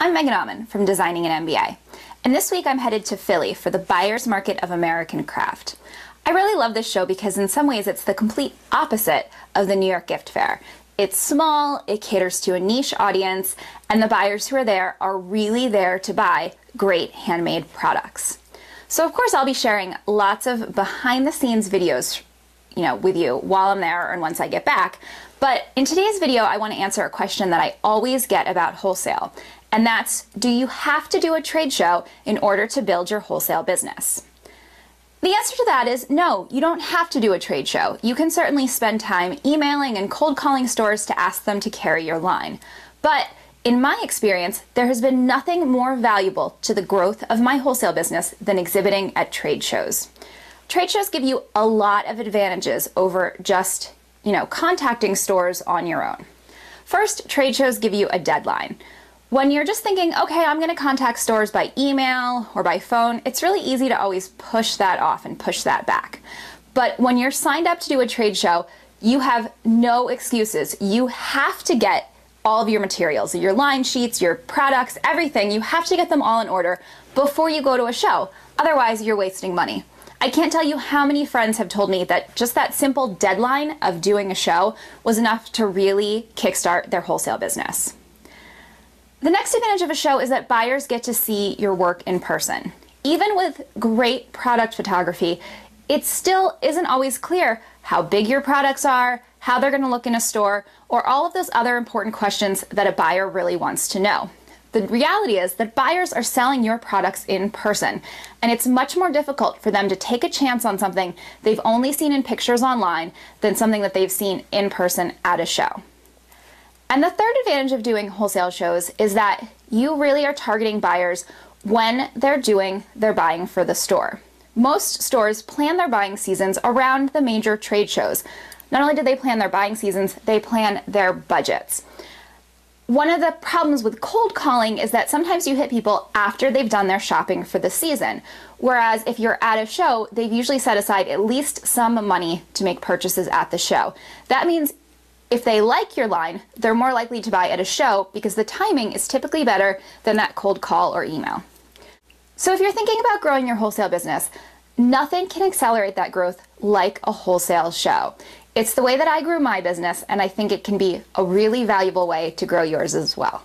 I'm Megan Auman from Designing an MBA, and this week I'm headed to Philly for the Buyer's Market of American Craft. I really love this show because in some ways it's the complete opposite of the New York Gift Fair. It's small, it caters to a niche audience, and the buyers who are there are really there to buy great handmade products. So of course I'll be sharing lots of behind the scenes videos with you while I'm there and once I get back. But in today's video, I want to answer a question that I always get about wholesale. And that's, do you have to do a trade show in order to build your wholesale business? The answer to that is no, you don't have to do a trade show. You can certainly spend time emailing and cold calling stores to ask them to carry your line. But in my experience, there has been nothing more valuable to the growth of my wholesale business than exhibiting at trade shows. Trade shows give you a lot of advantages over just, contacting stores on your own. First, trade shows give you a deadline. When you're just thinking, okay, I'm going to contact stores by email or by phone, it's really easy to always push that off and push that back. But when you're signed up to do a trade show, you have no excuses. You have to get all of your materials, your line sheets, your products, everything. You have to get them all in order before you go to a show. Otherwise, you're wasting money. I can't tell you how many friends have told me that just that simple deadline of doing a show was enough to really kickstart their wholesale business. The next advantage of a show is that buyers get to see your work in person. Even with great product photography, it still isn't always clear how big your products are, how they're going to look in a store, or all of those other important questions that a buyer really wants to know. The reality is that buyers are selling your products in person, and it's much more difficult for them to take a chance on something they've only seen in pictures online than something that they've seen in person at a show. And the third advantage of doing wholesale shows is that you really are targeting buyers when they're doing their buying for the store. Most stores plan their buying seasons around the major trade shows. Not only do they plan their buying seasons, they plan their budgets. One of the problems with cold calling is that sometimes you hit people after they've done their shopping for the season. Whereas if you're at a show, they've usually set aside at least some money to make purchases at the show. That means if they like your line, they're more likely to buy at a show because the timing is typically better than that cold call or email. So if you're thinking about growing your wholesale business, nothing can accelerate that growth like a wholesale show. It's the way that I grew my business, and I think it can be a really valuable way to grow yours as well.